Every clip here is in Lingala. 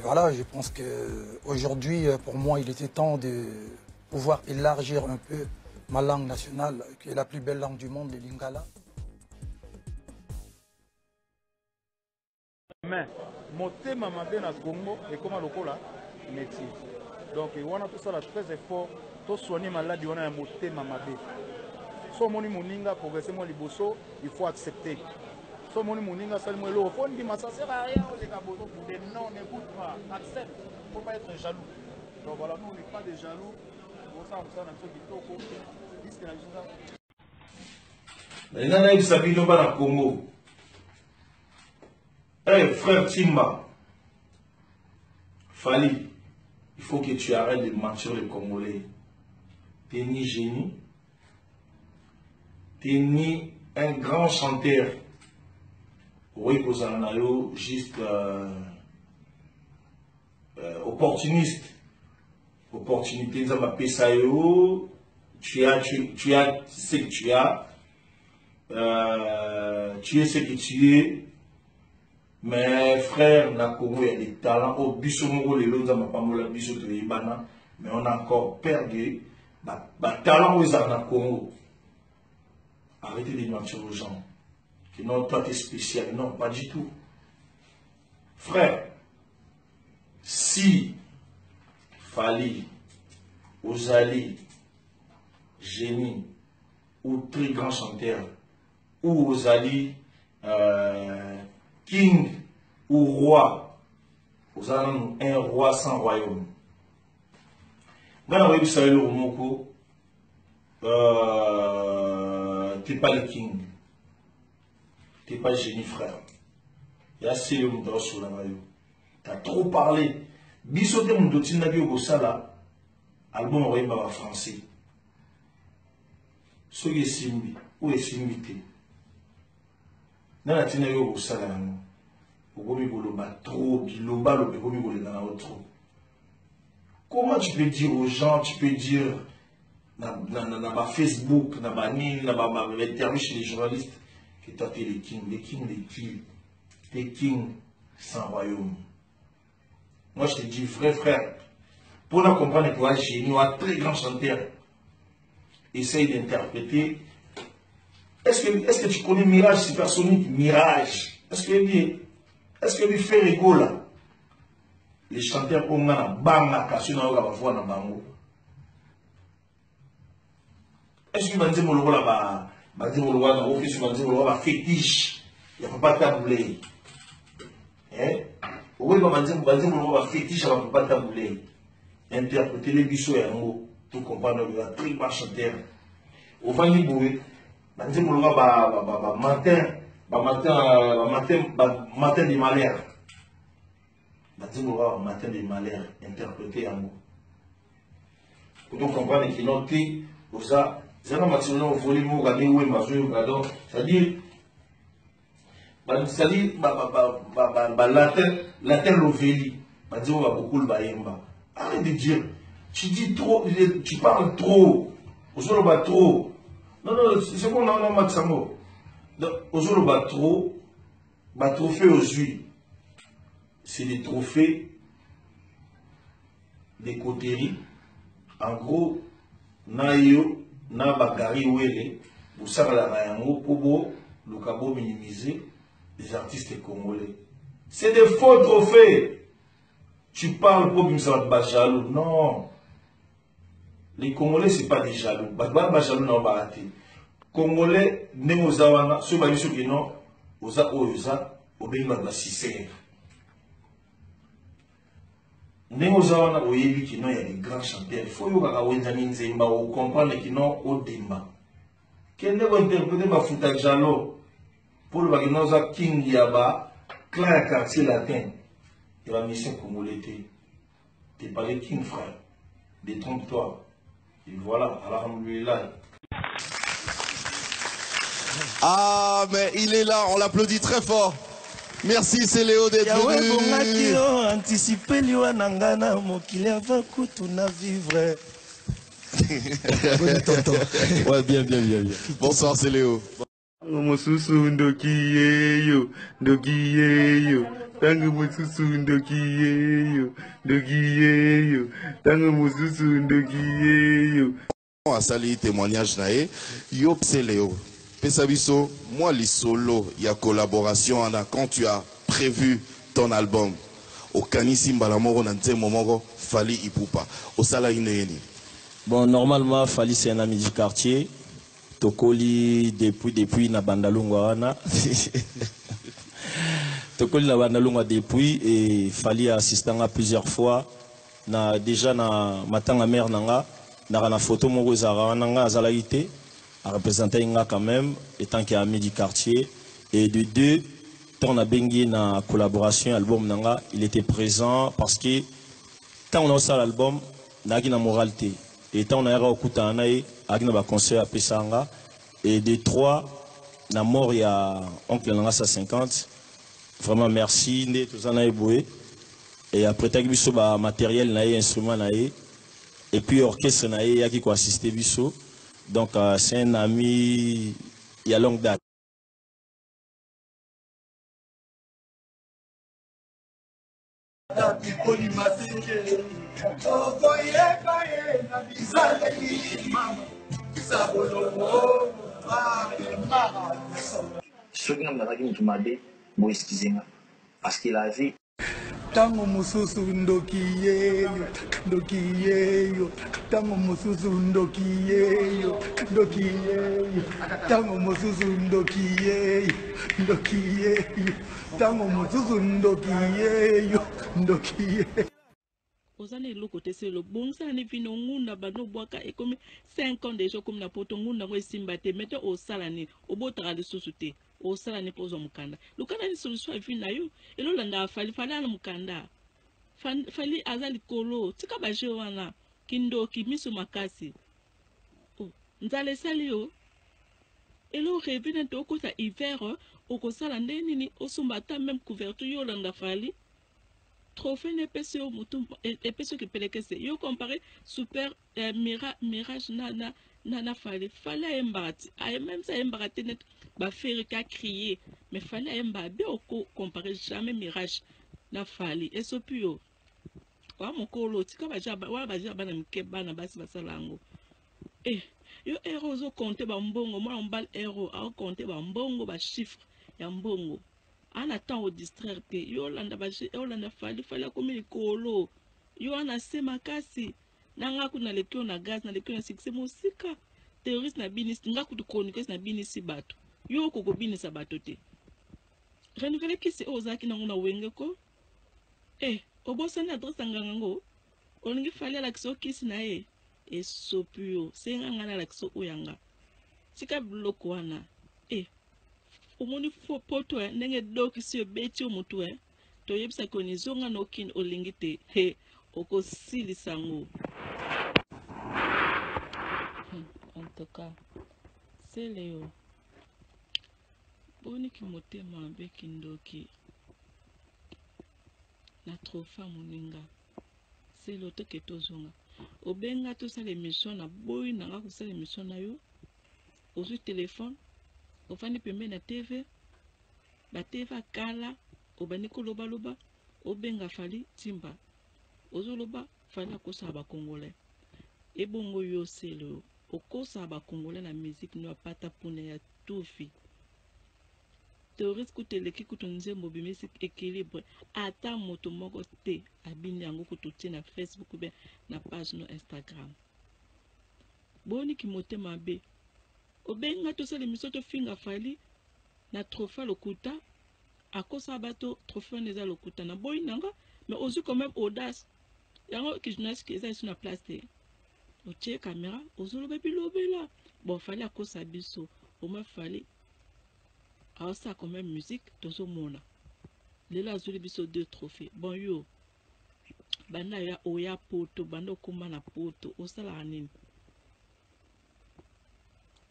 Voilà, je pense qu'aujourd'hui, pour moi, il était temps de pouvoir élargir un peu ma langue nationale, qui est la plus belle langue du monde, le lingala. Mais motema mabe na Congo et comme lokola métier. Donc on a tout ça là très effort pour soigner maladie on a un motema mabe. So moni moninga progresser moi liboso, il faut accepter. So moni moninga sali moi lo fond dit ma ça sert à rien les gars bozo pour des non n'écoute pas, accepte. Faut pas être jaloux. Donc voilà, nous on n'est pas des jaloux. Pour ça on a ceux qui toko. Disque la journée. Mais nana il s'habille dans le Congo. Hey, frère Timba, Fali, il faut que tu arrêtes de mentir les Congolais. T'es ni génie, t'es ni un grand chanteur. Oui, Kozanayo, juste opportuniste. Opportunité, ça m'a Pesayo, tu as ce que tu as, tu es ce que tu es. Mais frère, na Congo, il y a des talents. Au Bissomoro, les lots, mais on a encore perdu. Talent aux na Congo. Arrêtez de mentir aux gens. Que non, toi, tu es spécial. Non, pas du tout. Frère, si Fali, Ozali, génie, ou très grand chanteur, ou Ozali, king ou roi, vous avez un roi sans royaume. Quand vous savez le Romoko, tu n'es pas le king, tu n'es pas le génie frère. Il y a assez de monde sur la maillot. Tu as trop parlé. Bisote mon dotin n'a vu au Sala, album envoyé par français. Ce qui est simbi, où est simbité. Dans la tina yo au Sala, comment tu peux dire aux gens, tu peux dire dans Facebook, dans l'interview chez les journalistes que toi tu es les kings, les kings sans royaume. Moi je te dis frère, pour la comprendre que tu es un génie, un très grand chanteur, essaye d'interpréter. Est-ce que tu connais Mirage Supersonique? Mirage. Est-ce que fait rigolo? Les chanteurs ont un banga cassé dans la voix dans bango. Est-ce que tu mon là bas dire mon dans office tu dire mon fétiche? Il n'y a pas tabouler. Hein? Oui, on va dire mon fétiche, il n'y a pas tabouler. Interpréter les bisous et un mot, tout comprendre le très bas chanteur. Au Vani Boué, on dit mon matin des malheurs. Matin des malheurs, interprété en mots. Pour nous comprendre qu'il a été, ça, c'est un maximum de volume, c'est-à-dire, la terre l'ovélie, on va beaucoup le baïmba. Arrête de dire, tu dis trop, tu parles trop, on va trop. Non, c'est qu'on a un maximum. Aujourd'hui, trophée aux huiles. C'est des trophées des coteries. En gros, nayo, na bagari wele, vous savez la rayango, pobo, le cabo minimiser les artistes congolais. C'est des faux trophées. Tu parles pour me faire jaloux. Non. Les Congolais, ce n'est pas des jaloux. Pas jaloux, non, baraté. Congolais, ne zawana, ceux qui non, oza oza, obéima la sincère. Ne zawana, oyebi qui non, il y a des grands chanteurs. Il faut comprendre qui non, au demba. Quel n'est pas interprété ma fouta jalo pour le baginoza king yaba, clan quartier latin. Et la mission congolais, t'es pas les king frère. détrompe-toi. Et voilà, alhamdoulilah. Ah, mais il est là, on l'applaudit très fort. Merci, c'est Léo d'être venu. Anticiper liwa nangana mokili avant kutu na vivre. Ouais, bien. Bonsoir, c'est Léo. Mosusu ndokiyeyo, ndokiyeyo. Tango mosusu ndokiyeyo, ndokiyeyo. Tango mosusu ndokiyeyo. À saluer témoignage nae, Yop c'est Léo. Pesabiso, moi les solo, il y a collaboration quand tu as prévu ton album. Au Kanisi Mbalamoro Nante Momoro, Fali Ipupa. Au Sala Inéeni. Bon, normalement, Fali c'est un ami du quartier. Tokoli depuis na Bandalungwa wana. Tokoli na Bandalungwa depuis et Fali a assisté à plusieurs fois. Déjà na matanga mère nanga, na photo moko ezara nanga azalaité. À représenter Inga quand même, étant qu'il est ami du quartier. Et de deux, quand on a bengi na collaboration album nanga, il était présent parce que quand on a aussi l'album, on a une moralité. Et quand on a eu un concert à Pesanga. Et de trois, la mort il y a oncle nanga 50. Vraiment merci, tout ça na éboué. Et après t'as vu ba matériel na instrument na et puis orchestre na y a qui assisté biso. Donc, c'est un ami, il y a longue date. Parce qu'il a vu. Tango mususu ndokiyeyo, ndokiyeyo. Tango mususu ndokiyeyo, ndokiyeyo. Tango mususu ndokiyeyo, ndokiyeyo. Tango mususu ndokiyeyo, ndokiyeyo. Ozana eloko te selo bongisa ni vino ngunda bano bwaka ekomi 5 ans déjà comme na poto ngunda ngo esimba te mete osala ni obotaka lisusu te osala ni pozo mukanda lukanda ni solution ya vina yo elolanda fali na mukanda fali azali kolo tika baje wana kindoki miso makasi nzale sali yo elo revina to kota hiver okosala ndeni ni osumba ta même couverture yo landa fali trophée n'épée au mouton épée qui pelekese yo comparé super mirage na fallait embarati ay même ça embarati net ba faire ka crier mais fallait embarati oko comparer jamais mirage na fali esopio wa mokolo tika baja bana mike bana basi basalango yo héros zo compter ba mbongo moi on bal héros a compter ba mbongo ba chiffre ya mbongo en attend au distraire te yolanda fali comme likolo yo ana sema kasi nanga kuna lekio na gaz na lekio na succès musika terroriste na binis ngaku tu chroniqueuse na binisi bato yo koko binisa bato te renouveler kisi ozaki nango na wenge ko obosani adresse nganga ngo olingi fali ala kiso kisi na ye esopio senga ngana la kiso oyanga sika bloko wana omoni fo poto ndenge doki si obeti omutu toyebisa ko nizonga nokini olingi te okosilisa ngo en tout cas c'est Léo boni ki motema mabe kindoki na trofa moninga c'est Léo toke tozonga obenga tosala émission na boyi nanga kosala émission na yo ozwi téléphone ofani pembe na TV ba TV akala obani koloba obenga fali timba ozoloba fali akosa ba congolais ebongo yo selo okosa ba congolais na musique no apata pune ya tufi terroriste kuteleki kutonzembo bimisi équilibre ata moto moko te abini yango kutotie na Facebook ou bien na page no Instagram boni ki motema mabe obenga tosala émission tofinga fali na trophée lokuta akosa bato trophée neza lokuta na boy nanga mais aussi quand même audace yango ki journaliste qui est sur la place te otie caméra ozoloba bilobela bon fali akosa biso au moins fali ça quand même musique tozomona lelo azuli biso 2 trophées bon yo banda ya oya poto banda okuma na poto osala nini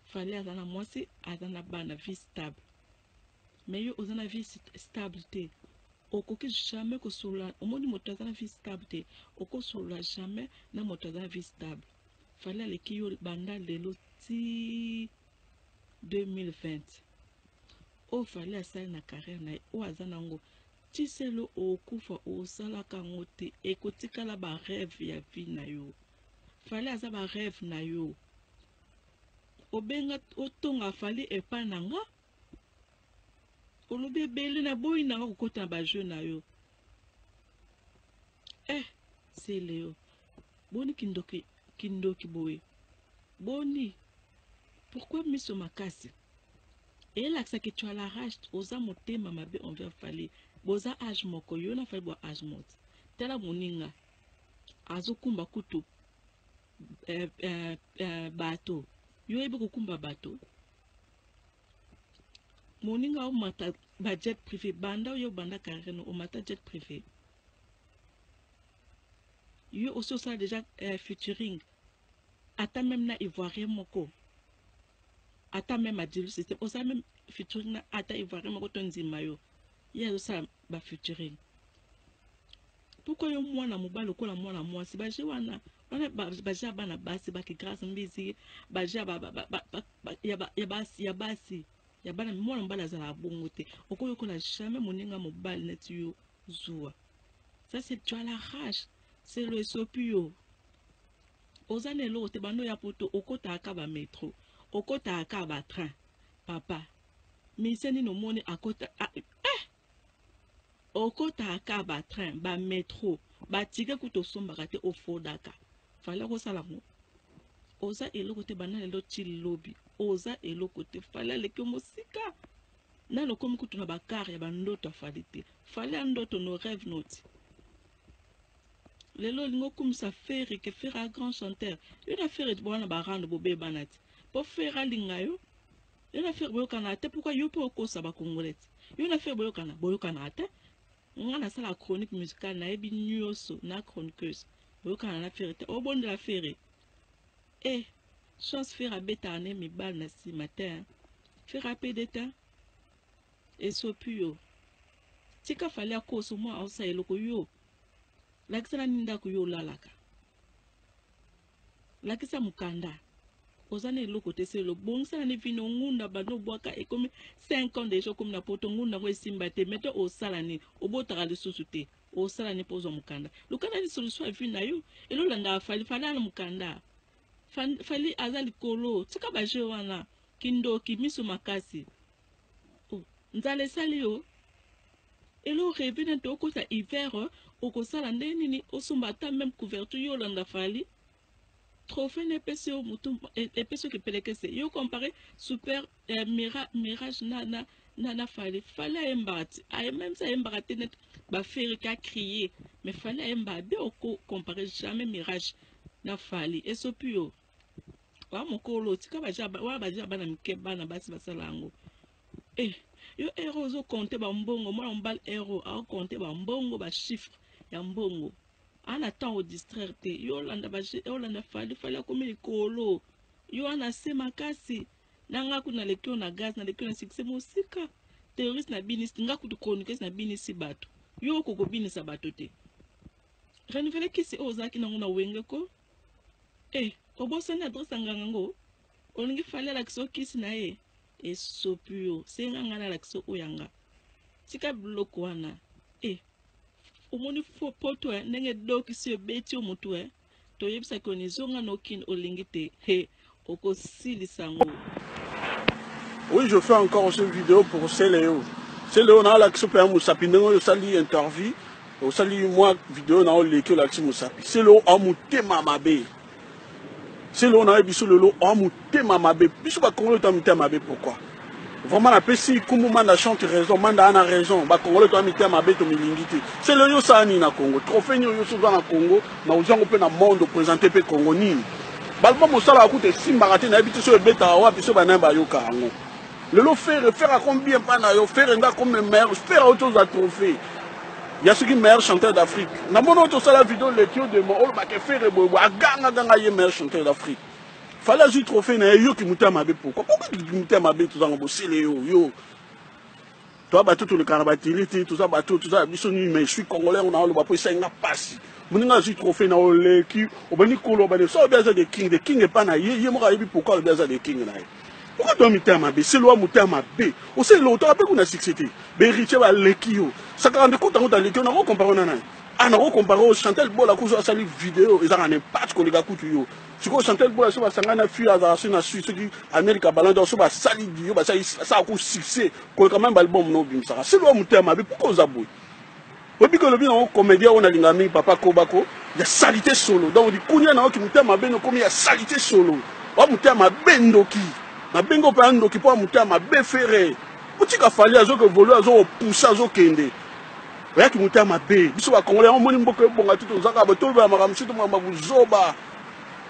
fallait azana mwasi azana bana vie stable mais yo ozana vie stable te okoki jamais kosolola omoni moto azana vie stable te okosolola jamais na moto azana vie stable fallait aleki yo banda lelo ti 2020 o fallait asali na carrière na ye o aza nango ti selo okufa osalaka ngo te ekotikala barêve ya vie na yo fallait aza barêve na yo obenga otonga fallait epa na nga olobi ebele na boyi na nga kokota na bajeu na yo seleo boni kindoki boye boni pourquoi miso makasi elakisaki tu as la rage oza motema mabe envers fallait boza age moko yo na fallait bo age mot tela moninga azokumba kutu bato yo ebe kokumba bato moninga o mata ba jet privé banda yo banda carrément o mata jet privé yo aussi ça déjà featuring ata même na ivoirien moko ata même a dit système o ça même featuring na ata ivoirien moko tonzima yo ya ça ba featuring pourquoi yo mwana mobalo ko la mwana mwasi ba je wana ba ja bana basi ba ki grâce mbizi ba ja ya basi ya bana mwana mbala za la bongo te okoyo ko la jamais moninga mobali net yo zuwa ça c'est tu as la rage c'est le sopio ozane lo te bando ya poto okota aka ba métro okota aka ba train papa miseni no moni akota okota aka ba train ba métro ba tige kuto sombaka te ofodaka fallait ko sala mo oza eloko te banana lo ti lobby oza eloko te fallait leki mosika na lo komi kutu na bakare ya bandoto afali te fallait ndoto no rêve noti lelo lingo kumisa feri ke feri a grand chanteur yo na feri bona barando bobe banati po feri alinga yo na feri boyokana te pourquoi yo po okosa ba congolais yo na feri boyokana te nga na sala chronique musicale na ebi nyonso na chroniqueuse boyokana na feri te obonde la feri chance faire à bétane mi bal na si matin faire à pédeta et sopio tika fallait à cause moi au sa eloko yo lakisa ninda ku yo lalaka lakisa mukanda ozana eloko te selo bongisa na vino ngunda bano bwaka ekomi 5 ans déjà comme na poto ngunda ngo esimba te meto osala ni obotaka lisusu te osala ni pozo mukanda lukana ni solution vie na yo elolanda fali na mukanda fali azali kolo tika baje wana kindoki miso makasi nzale sali yo elo revene to kota hiver okosala ndeni ni osumba ta même couverture yo landa fali trophée ne pese mutu epeso ke pelekese yo comparer super mirage na fali embati ay même ça embati net ba faire ka crier mais fali emba de oko comparer jamais mirage na fali esopio wa mokolo tika baja bana mike bana basi basalango yo héros zo compter ba mbongo moi on bal héros a compter ba mbongo ba chiffre ya mbongo ana temps au distraire te yo landa fali comme likolo yo ana sema kasi nanga kuna lekio na gaz na lekio na succès musika terroriste na binisi ngaku tu chroniqueuse na binisi bato yo koko binisa bato te renouveler kisi ozaki nango na wenge ko obosani adresse ngango olingi fallait la kiso kisi na ye esopio senga ngana la kiso oyanga tika bloko wana omoni fo poto ndenge doki si beti omutu to yebisa ko ni zonga no kin olingi te okosilisa ngo. Oui, je fais encore cette vidéo pour Céléo. Céléo na la kiso pa musapi ndenge yo sali interview o sali moi vidéo na o leki la kiso musapi Céléo amutema mabe c'est là on a biso lelo amute mamabe biso ba congolais to amute mabe pourquoi vraiment la pesi kumu manda chante raison manda ana raison ba congolais to amute mabe to milingiti c'est le yo sani na Congo trophée yo souvent na Congo na uzango pe na monde présenter pe Congo nini balba mosala akute simba kate na biso so beta wa biso bana ba yoka ngo lelo faire à combien pas na yo faire nga comme meilleur faire autre chose à trophée Il y a ceux qui sont meilleurs chanteurs d'Afrique. Dans mon autre la vidéo, les tuyaux de mon bah qui fait le meilleur chanteur d'Afrique. Fallait juste trophée na yo qui mouta mabe pourquoi tu mouta mabe tout ça on bosse les yo. Toi bateau tout le carabatili tout ça bateau tout ça bisoni mais je suis congolais on a le bateau ça n'a pas si. Mon nga juste trophée na le qui au bani kolo bani ça bien de king est pas na yé mo rabi pourquoi le bien de king na. Pourquoi tu mouta mabe c'est loi mouta mabe. On sait l'autre après on a succès. Ben Richard va le qui yo. Ça quand on compte dans le qui on a comparé na. On a comparé au Chantel Bola ku so sali vidéo ils ont un impact ko les gars kutu yo. Si ko Chantel Bola so ba sangana fi azarasi na Suisse qui Amérique balando so ba sali dio ba ça ko succès ko quand même album no bim ça. C'est loi mouta mabe pourquoi on zaboy. Obi ko le bien on comédien on a lingami papa Kobako il y a salité solo donc di kunya na ki mouta mabe no comme il y a salité solo. Wa mouta mabe ndoki. Na bengo pa ndoki po mouta mabe ferré. Utika fali azo que volo azo pousser azo kende. Oya ki mouta mabe. Biso ba congolais on moni mboko bonga tout zaka ba to ba makamsi to mama buzoba.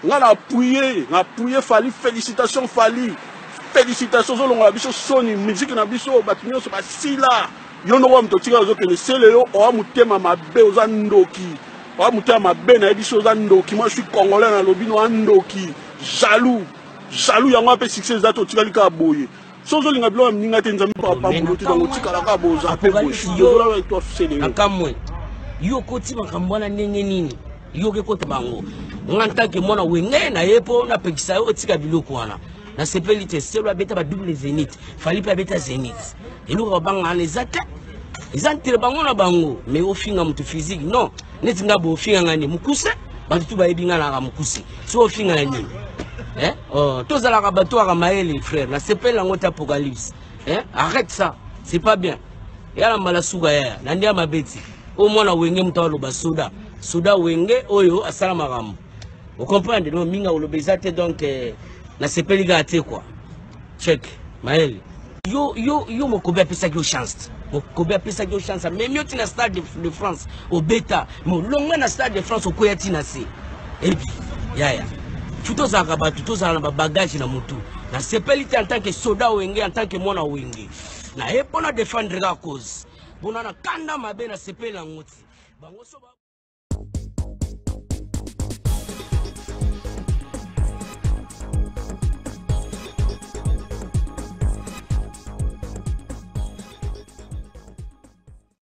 Nga na appuyer fali félicitations fali. Félicitations zo longa biso soni musique na biso batinyo so ba sila. Yo no wa mtotika azo kende sele yo o mutema mabe oza ndoki. O mutema mabe na biso oza ndoki. Moi je suis congolais na lobino ndoki. Jaloux yango ape succès zato tikali ka boye. Sozo linga blo mninga tenza mpa pa buluti dans tikala ka boza ape boye. Yo to sele. Akamwe. Yo koti makambwana ndenge nini? Yo ke kote bango. Nganta ke mona wenge na yepo na pekisa yo tika biloko wana. Na sepelite selo beta ba double zénith. Fali pa beta zénith. Elo ba banga les attaques. Ils ont bango na bango mais au finga mutu physique non. Neti ngabo finga ngani mukuse. Bantu ba ebinga na mukuse. So au finga ngani. Tous à la rabato à Maël, frère, la CP la ngota apocalypse. Arrête ça, c'est pas bien. Et à la malasuga ya, nandia mabeti. Au moins la wenge mutalo basoda. Soda wenge oyo asala maram. Vous comprenez non minga ou le bezate donc la CP liga ate quoi. Check Maël. Yo mo kobe pesa ki chance. Mo kobe pesa ki chance. Même yo tina stade de France au bêta. Mo longa na stade de France au koyati na se. Et puis ya. Tout ça rabat tout ça na bagage na mutu na sepelite en tant que soda wenge en tant que mona wenge na epona défendre la cause bona na kanda mabe na sepela ngoti bango so